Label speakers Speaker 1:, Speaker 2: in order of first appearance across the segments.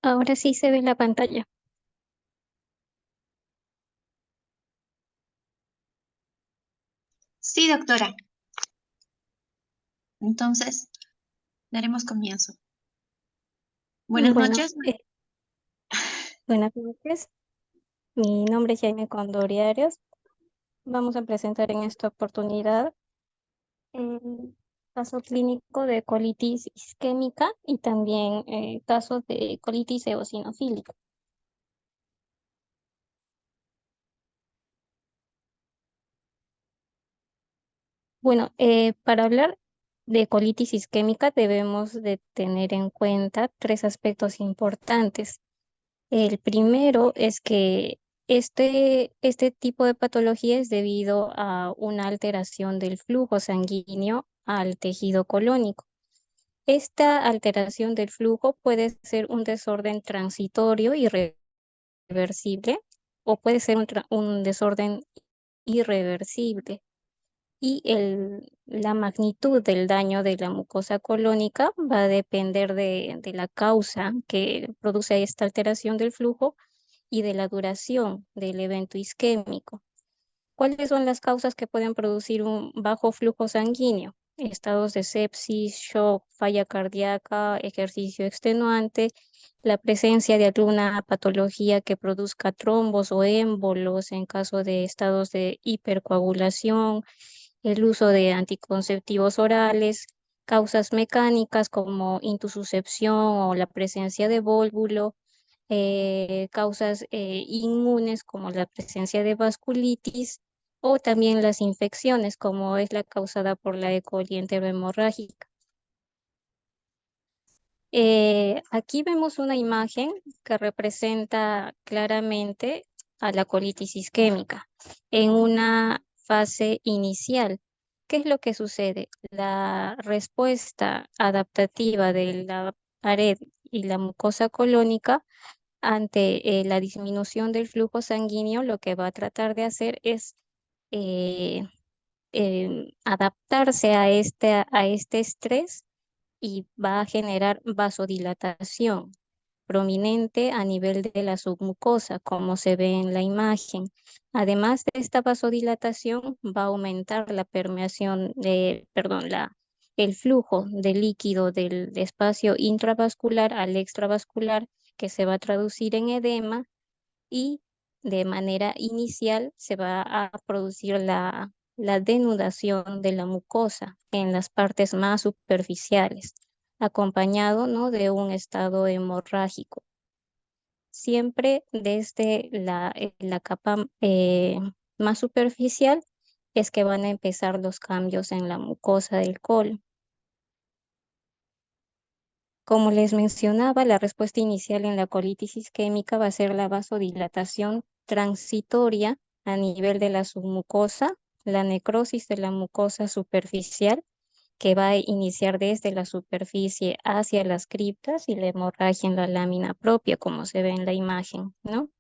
Speaker 1: Ahora sí se ve la pantalla.
Speaker 2: Sí, doctora. Entonces, daremos comienzo. Buenas
Speaker 1: Bueno,
Speaker 2: noches.
Speaker 1: buenas noches. Mi nombre es Jaime Condori Arias. Vamos a presentar en esta oportunidad el caso clínico de colitis isquémica y también casos de colitis eosinofílica. Bueno, para hablar de colitis isquémica debemos de tener en cuenta tres aspectos importantes. El primero es que este tipo de patología es debido a una alteración del flujo sanguíneo al tejido colónico. Esta alteración del flujo puede ser un desorden transitorio irreversible o puede ser un desorden irreversible. La magnitud del daño de la mucosa colónica va a depender de la causa que produce esta alteración del flujo y de la duración del evento isquémico. ¿Cuáles son las causas que pueden producir un bajo flujo sanguíneo? Estados de sepsis, shock, falla cardíaca, ejercicio extenuante, la presencia de alguna patología que produzca trombos o émbolos en caso de estados de hipercoagulación, el uso de anticonceptivos orales, causas mecánicas como intususcepción o la presencia de vólvulo, causas inmunes como la presencia de vasculitis o también las infecciones como es la causada por la E. coli enterohemorrágica. Aquí vemos una imagen que representa claramente a la colitis isquémica en una fase inicial. ¿Qué es lo que sucede? La respuesta adaptativa de la pared y la mucosa colónica ante la disminución del flujo sanguíneo, lo que va a tratar de hacer es eh, adaptarse a este estrés y va a generar vasodilatación prominente a nivel de la submucosa, como se ve en la imagen. Además de esta vasodilatación, va a aumentar la permeación perdón, el flujo de líquido del espacio intravascular al extravascular, que se va a traducir en edema y de manera inicial se va a producir la denudación de la mucosa en las partes más superficiales, acompañado, ¿no?, de un estado hemorrágico. Siempre desde la capa más superficial es que van a empezar los cambios en la mucosa del colon. Como les mencionaba, la respuesta inicial en la colitis isquémica va a ser la vasodilatación transitoria a nivel de la submucosa, la necrosis de la mucosa superficial, que va a iniciar desde la superficie hacia las criptas y la hemorragia en la lámina propia, como se ve en la imagen, ¿no?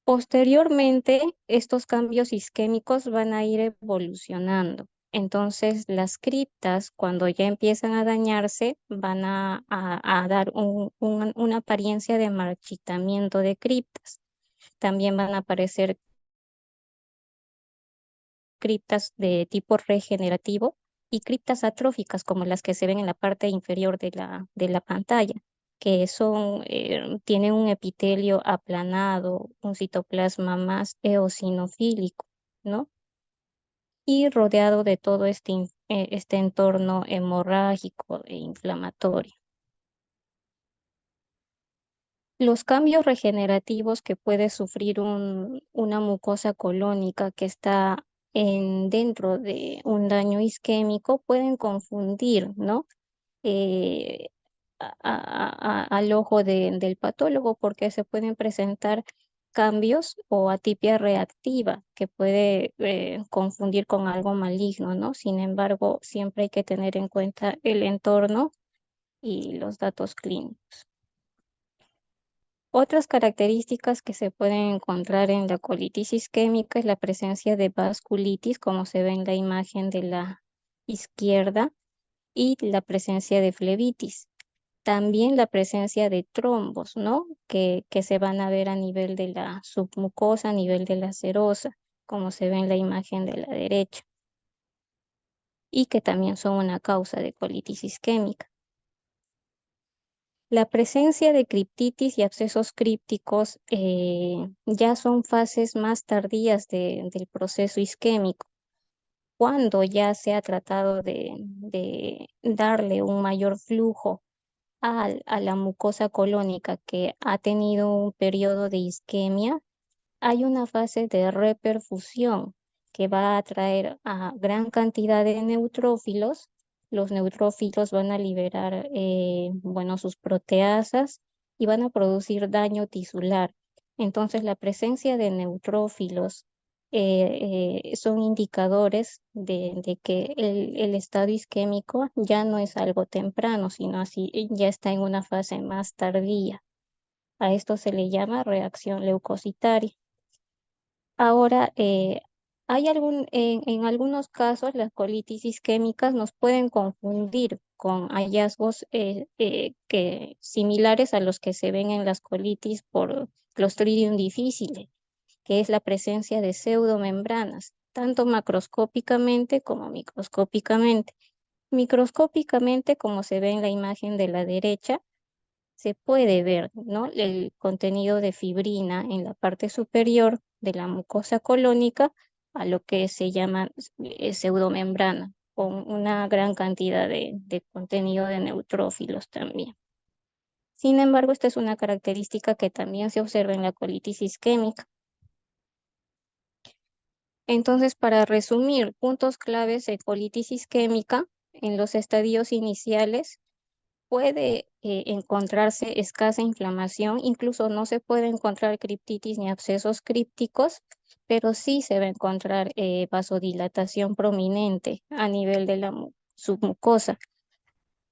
Speaker 1: Posteriormente, estos cambios isquémicos van a ir evolucionando. Entonces, las criptas, cuando ya empiezan a dañarse, van a dar una apariencia de marchitamiento de criptas. También van a aparecer criptas de tipo regenerativo y criptas atróficas como las que se ven en la parte inferior de la pantalla, que tienen un epitelio aplanado, un citoplasma más eosinofílico, ¿no? Y rodeado de todo este entorno hemorrágico e inflamatorio. Los cambios regenerativos que puede sufrir una mucosa colónica que está dentro de un daño isquémico pueden confundir, ¿no? eh, al ojo del patólogo porque se pueden presentar cambios o atipia reactiva que puede confundir con algo maligno, ¿no? Sin embargo, siempre hay que tener en cuenta el entorno y los datos clínicos. Otras características que se pueden encontrar en la colitis isquémica es la presencia de vasculitis, como se ve en la imagen de la izquierda, y la presencia de flebitis. También la presencia de trombos, ¿no? Que se van a ver a nivel de la submucosa, a nivel de la serosa, como se ve en la imagen de la derecha, y que también son una causa de colitis isquémica. La presencia de criptitis y abscesos crípticos ya son fases más tardías del proceso isquémico, cuando ya se ha tratado de darle un mayor flujo a la mucosa colónica que ha tenido un periodo de isquemia. Hay una fase de reperfusión que va a atraer a gran cantidad de neutrófilos. Los neutrófilos van a liberar, bueno, sus proteasas y van a producir daño tisular. Entonces, la presencia de neutrófilos son indicadores de que el estado isquémico ya no es algo temprano, sino así ya está en una fase más tardía. A esto se le llama reacción leucocitaria. Ahora, en algunos casos las colitis isquémicas nos pueden confundir con hallazgos similares a los que se ven en las colitis por Clostridium difficile, que es la presencia de pseudomembranas, tanto macroscópicamente como microscópicamente. Microscópicamente, como se ve en la imagen de la derecha, se puede ver, ¿no? El contenido de fibrina en la parte superior de la mucosa colónica a lo que se llama pseudomembrana, con una gran cantidad de contenido de neutrófilos también. Sin embargo, esta es una característica que también se observa en la colitis isquémica. Entonces, para resumir, puntos claves de colitis isquémica en los estadios iniciales: puede encontrarse escasa inflamación, incluso no se puede encontrar criptitis ni abscesos crípticos, pero sí se va a encontrar vasodilatación prominente a nivel de la submucosa.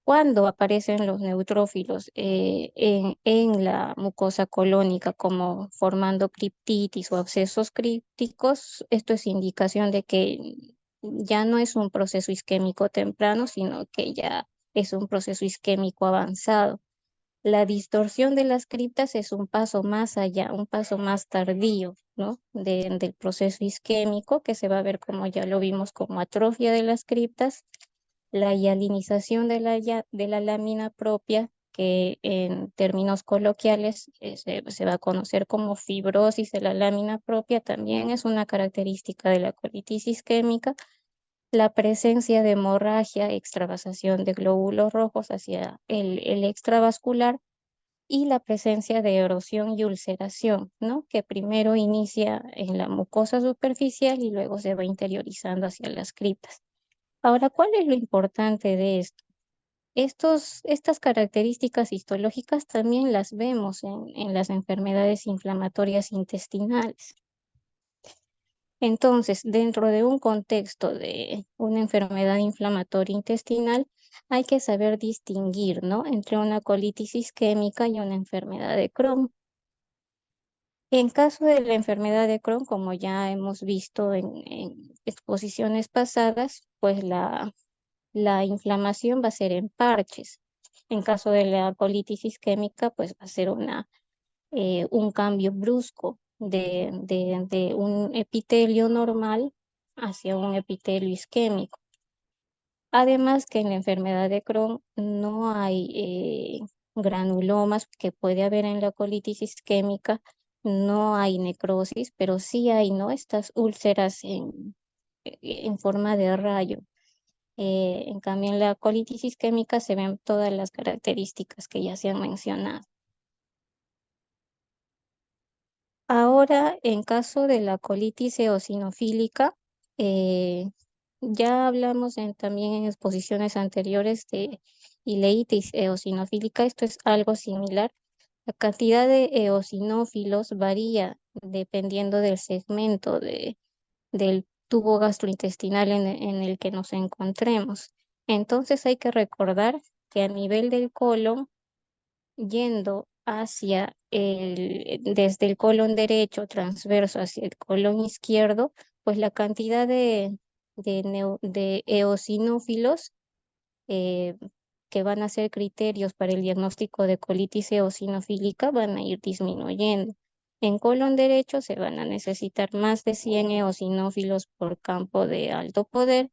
Speaker 1: Cuando aparecen los neutrófilos en la mucosa colónica como formando criptitis o abscesos crípticos, esto es indicación de que ya no es un proceso isquémico temprano, sino que ya es un proceso isquémico avanzado. La distorsión de las criptas es un paso más allá, un paso más tardío, ¿no? Del proceso isquémico, que se va a ver, como ya lo vimos, como atrofia de las criptas, la hialinización de la lámina propia, que en términos coloquiales se va a conocer como fibrosis de la lámina propia, también es una característica de la colitis isquémica. La presencia de hemorragia, extravasación de glóbulos rojos hacia el extravascular, y la presencia de erosión y ulceración, ¿no? Que primero inicia en la mucosa superficial y luego se va interiorizando hacia las criptas. Ahora, ¿cuál es lo importante de esto? Estas características histológicas también las vemos en las enfermedades inflamatorias intestinales. Entonces, dentro de un contexto de una enfermedad inflamatoria intestinal, hay que saber distinguir, ¿no? Entre una colitis isquémica y una enfermedad de Crohn. En caso de la enfermedad de Crohn, como ya hemos visto en exposiciones pasadas, pues la inflamación va a ser en parches. En caso de la colitis isquémica, pues va a ser un cambio brusco de un epitelio normal hacia un epitelio isquémico. Además que en la enfermedad de Crohn no hay granulomas que puede haber en la colitis isquémica, no hay necrosis, pero sí hay, ¿no? Estas úlceras en forma de rayo. En cambio, en la colitis isquémica se ven todas las características que ya se han mencionado. Ahora, en caso de la colitis eosinofílica, eh, ya hablamos también en exposiciones anteriores de ileitis eosinofílica. Esto es algo similar. La cantidad de eosinófilos varía dependiendo del segmento del tubo gastrointestinal en el que nos encontremos. Entonces hay que recordar que a nivel del colon, yendo desde el colon derecho transverso hacia el colon izquierdo, pues la cantidad de eosinófilos que van a ser criterios para el diagnóstico de colitis eosinofílica van a ir disminuyendo. En colon derecho se van a necesitar más de 100 eosinófilos por campo de alto poder,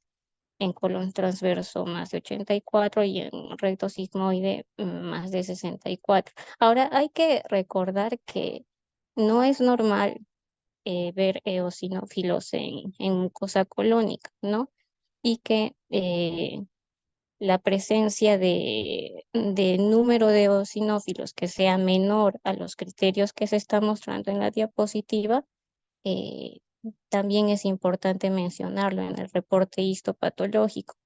Speaker 1: en colon transverso más de 84 y en recto sigmoide más de 64. Ahora hay que recordar que no es normal ver eosinófilos en mucosa colónica, ¿no? Y que la presencia de número de eosinófilos que sea menor a los criterios que se está mostrando en la diapositiva, eh, también es importante mencionarlo en el reporte histopatológico,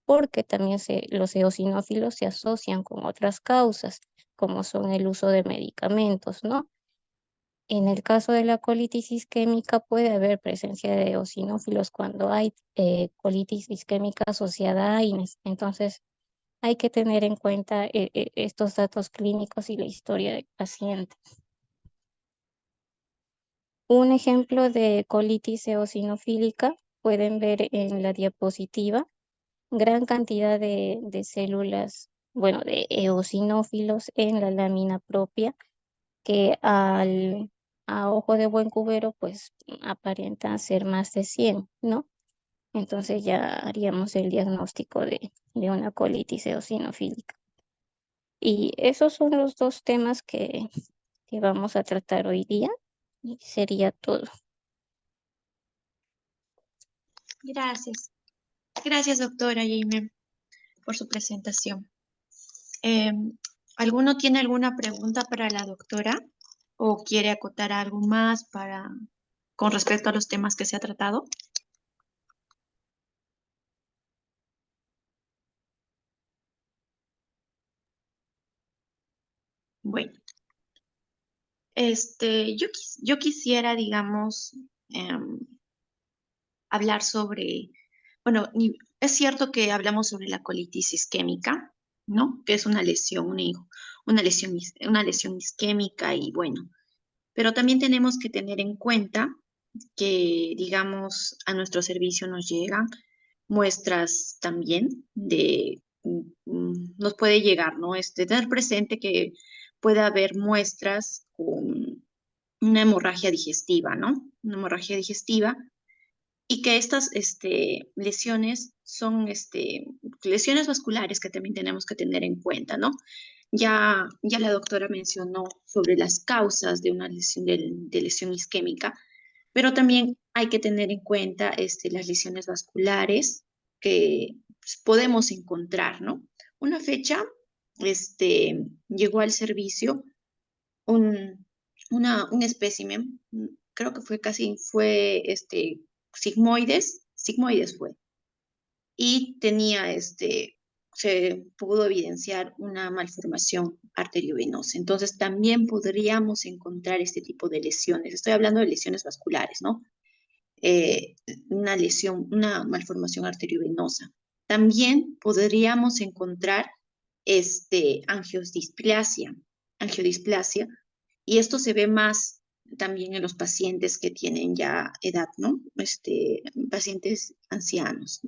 Speaker 1: porque también los eosinófilos se asocian con otras causas, como son el uso de medicamentos, ¿no? En el caso de la colitis isquémica puede haber presencia de eosinófilos cuando hay colitis isquémica asociada a AINES. Entonces, hay que tener en cuenta estos datos clínicos y la historia del paciente. Un ejemplo de colitis eosinofílica pueden ver en la diapositiva gran cantidad de células, bueno, de eosinófilos en la lámina propia que a ojo de buen cubero pues aparenta ser más de 100, ¿no? Entonces ya haríamos el diagnóstico de una colitis eosinofílica. Y esos son los dos temas que vamos a tratar hoy día y sería todo.
Speaker 2: Gracias. Gracias, doctora Jaime, por su presentación. ¿Alguno tiene alguna pregunta para la doctora o quiere acotar algo más con respecto a los temas que se ha tratado? Bueno, yo quisiera, digamos, hablar sobre, bueno, es cierto que hablamos sobre la colitis isquémica, ¿no? Que es una lesión, una lesión isquémica y bueno, pero también tenemos que tener en cuenta que, digamos, a nuestro servicio nos llegan muestras también nos puede llegar, ¿no? Tener presente que puede haber muestras con una hemorragia digestiva, ¿no? Una hemorragia digestiva y que estas lesiones son lesiones vasculares que también tenemos que tener en cuenta, ¿no? Ya la doctora mencionó sobre las causas de una lesión, de lesión isquémica, pero también hay que tener en cuenta las lesiones vasculares que podemos encontrar, ¿no? Una fecha, llegó al servicio un, un espécimen, creo que fue sigmoides fue, y tenía se pudo evidenciar una malformación arteriovenosa. Entonces también podríamos encontrar este tipo de lesiones. Estoy hablando de lesiones vasculares, ¿no? Una lesión, una malformación arteriovenosa. También podríamos encontrar angiodisplasia, y esto se ve más también en los pacientes que tienen ya edad, ¿no? Pacientes ancianos.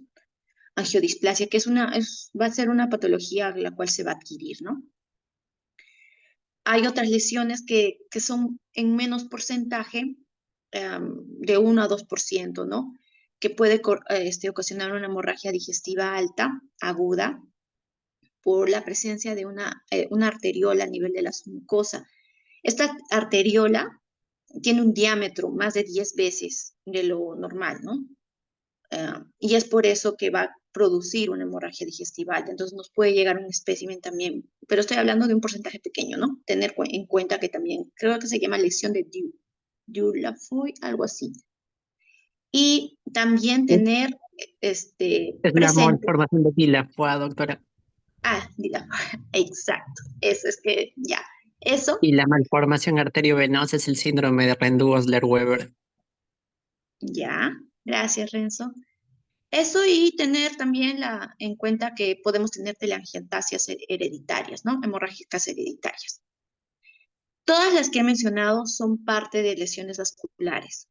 Speaker 2: Angiodisplasia, que va a ser una patología la cual se va a adquirir, ¿no? Hay otras lesiones que son en menos porcentaje, de 1 a 2%, ¿no? Que puede ocasionar una hemorragia digestiva alta, aguda, por la presencia de una arteriola a nivel de la mucosa. Esta arteriola tiene un diámetro más de 10 veces de lo normal, ¿no? Y es por eso que va a producir una hemorragia digestiva alta. Entonces nos puede llegar un espécimen también, pero estoy hablando de un porcentaje pequeño, ¿no? Tener en cuenta que también, creo que se llama lesión de Dulafoy, algo así. Y también tener
Speaker 3: Es la
Speaker 2: presente.
Speaker 3: malformación de Dillafua, doctora.
Speaker 2: Exacto. Eso es que ya. Eso,
Speaker 3: Y la malformación arteriovenosa es el síndrome de Rendu-Osler-Weber.
Speaker 2: ya. Gracias, Renzo. Eso y tener también en cuenta que podemos tener telangiectasias hereditarias, ¿no? Hemorrágicas hereditarias. Todas las que he mencionado son parte de lesiones vasculares.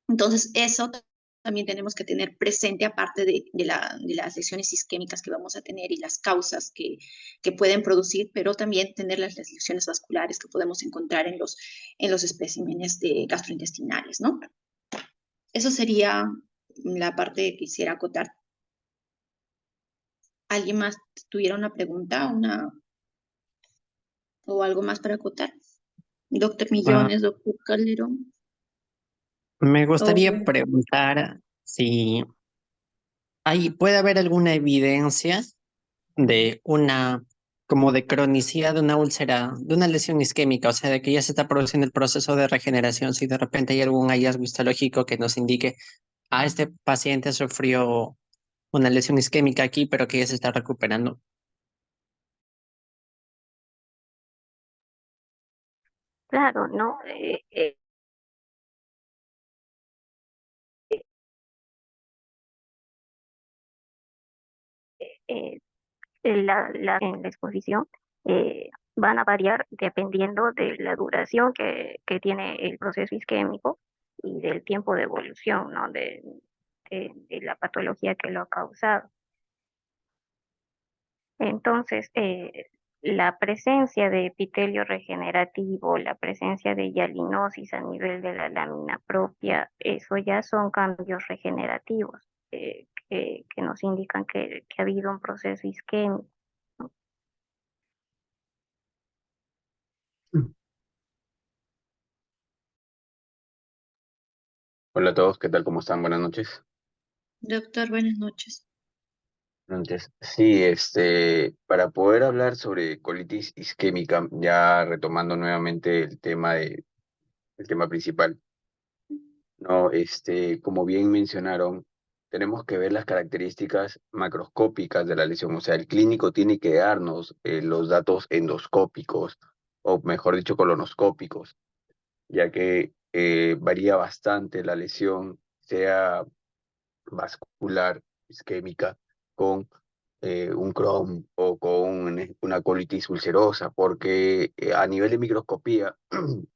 Speaker 2: Entonces, eso también tenemos que tener presente, aparte de las lesiones isquémicas que vamos a tener y las causas que pueden producir, pero también tener las lesiones vasculares que podemos encontrar en los especímenes de gastrointestinales, ¿no? Eso sería la parte que quisiera acotar. ¿Alguien más tuviera una pregunta o algo más para acotar? Doctor
Speaker 3: Ah,
Speaker 2: Millones, doctor Calderón.
Speaker 3: me
Speaker 2: O,
Speaker 3: gustaría preguntar si puede haber alguna evidencia de como de cronicidad de una úlcera, de una lesión isquémica, o sea, de que ya se está produciendo el proceso de regeneración, si de repente hay algún hallazgo histológico que nos indique, este paciente sufrió una lesión isquémica aquí, pero que ya se está recuperando.
Speaker 1: Claro, ¿no? Eh, en la exposición eh, van a variar dependiendo de la duración que tiene el proceso isquémico y del tiempo de evolución, ¿no? De la patología que lo ha causado. Entonces, la presencia de epitelio regenerativo, la presencia de hialinosis a nivel de la lámina propia, eso ya son cambios regenerativos que nos indican que ha habido un proceso isquémico.
Speaker 4: Hola a todos, ¿qué tal? ¿Cómo están? Buenas noches.
Speaker 2: doctor, buenas noches.
Speaker 4: Buenas noches. Sí, para poder hablar sobre colitis isquémica, ya retomando nuevamente el tema principal, no, como bien mencionaron, tenemos que ver las características macroscópicas de la lesión, o sea, el clínico tiene que darnos los datos endoscópicos, o mejor dicho, colonoscópicos, ya que varía bastante la lesión, sea vascular isquémica con un Crohn o con una colitis ulcerosa, porque a nivel de microscopía,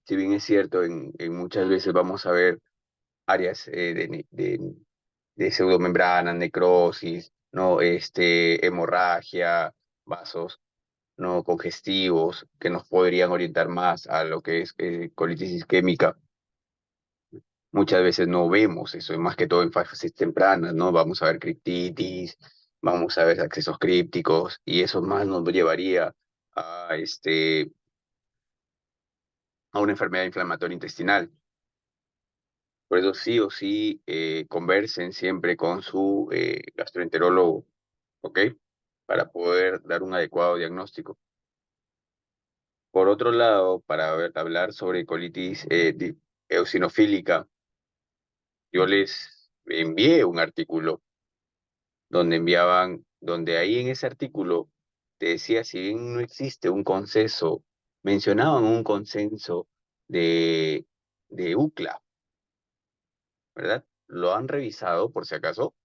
Speaker 4: si bien es cierto, en muchas veces vamos a ver áreas de pseudomembrana, necrosis, no, hemorragia, vasos no congestivos que nos podrían orientar más a lo que es colitis isquémica. Muchas veces no vemos eso, más que todo en fases tempranas, ¿no? Vamos a ver criptitis, vamos a ver accesos crípticos, y eso más nos llevaría a, a una enfermedad inflamatoria intestinal. Por eso sí o sí conversen siempre con su gastroenterólogo, ¿ok? Para poder dar un adecuado diagnóstico. Por otro lado, hablar sobre colitis eosinofílica, yo les envié un artículo donde ahí en ese artículo te decía, si bien no existe un consenso, mencionaban un consenso de, de UCLA, ¿verdad? ¿Lo han revisado por si acaso?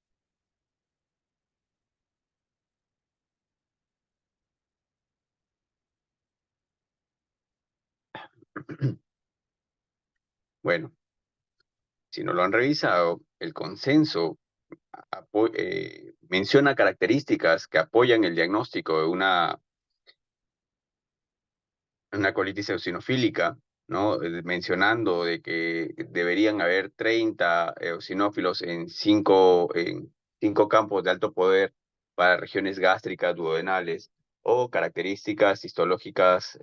Speaker 4: Bueno, si no lo han revisado, el consenso menciona características que apoyan el diagnóstico de una colitis eosinofílica, ¿no? Mencionando de que deberían haber 30 eosinófilos en cinco campos de alto poder para regiones gástricas, duodenales, o características histológicas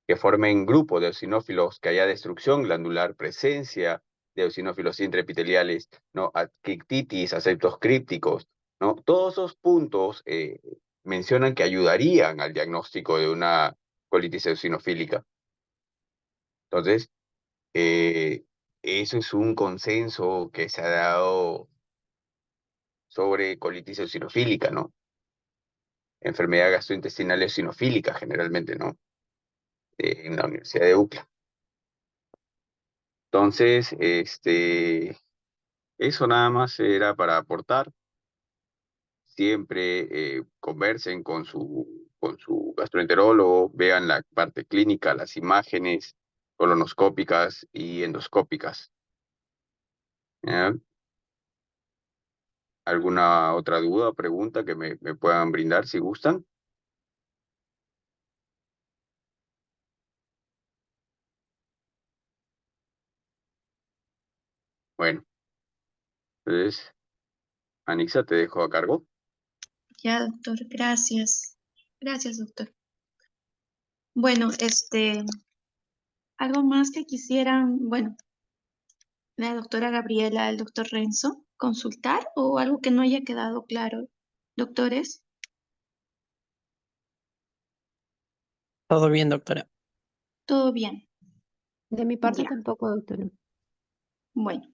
Speaker 4: que formen grupos de eosinófilos, que haya destrucción glandular, presencia de eosinófilos intraepiteliales, ¿no? Actitis, aceptos crípticos, ¿no? Todos esos puntos mencionan que ayudarían al diagnóstico de una colitis eosinofílica. Entonces, eh, eso es un consenso que se ha dado sobre colitis eosinofílica, ¿no? Enfermedad gastrointestinal eosinofílica, generalmente, ¿no? En la Universidad de UCLA. Entonces, eso nada más era para aportar. Siempre conversen con su gastroenterólogo, vean la parte clínica, las imágenes colonoscópicas y endoscópicas, ¿ya? ¿Alguna otra duda o pregunta que me puedan brindar si gustan? Bueno, entonces, Anixa, te dejo a cargo.
Speaker 2: Ya, doctor, gracias. Gracias, doctor. Bueno, algo más que quisieran, bueno, la doctora Gabriela, el doctor Renzo, consultar o algo que no haya quedado claro, doctores.
Speaker 3: Todo bien, doctora.
Speaker 2: Todo bien.
Speaker 5: De mi parte
Speaker 2: Ya,
Speaker 5: tampoco, doctora.
Speaker 2: bueno.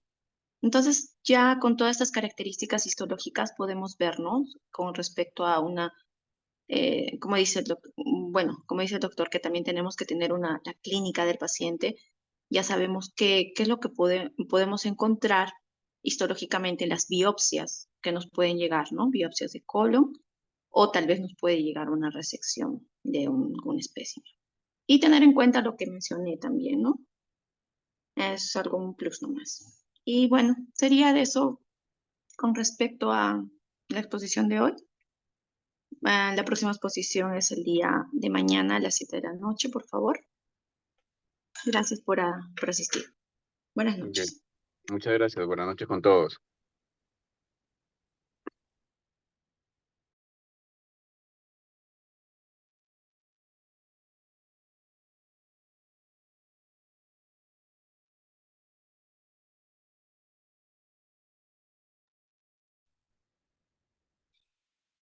Speaker 2: Entonces, ya con todas estas características histológicas podemos vernos con respecto a una, como dice el bueno, como dice el doctor, que también tenemos que tener la clínica del paciente. Ya sabemos qué es lo que podemos encontrar histológicamente en las biopsias que nos pueden llegar, ¿no? Biopsias de colon, o tal vez nos puede llegar una resección de un espécimen. Y tener en cuenta lo que mencioné también, ¿no? Es algo un plus nomás. Y bueno, sería de eso con respecto a la exposición de hoy. La próxima exposición es el día de mañana a las 7 de la noche, por favor. Gracias por asistir. Buenas
Speaker 4: Bien.
Speaker 2: noches.
Speaker 4: Muchas gracias. Buenas noches con todos.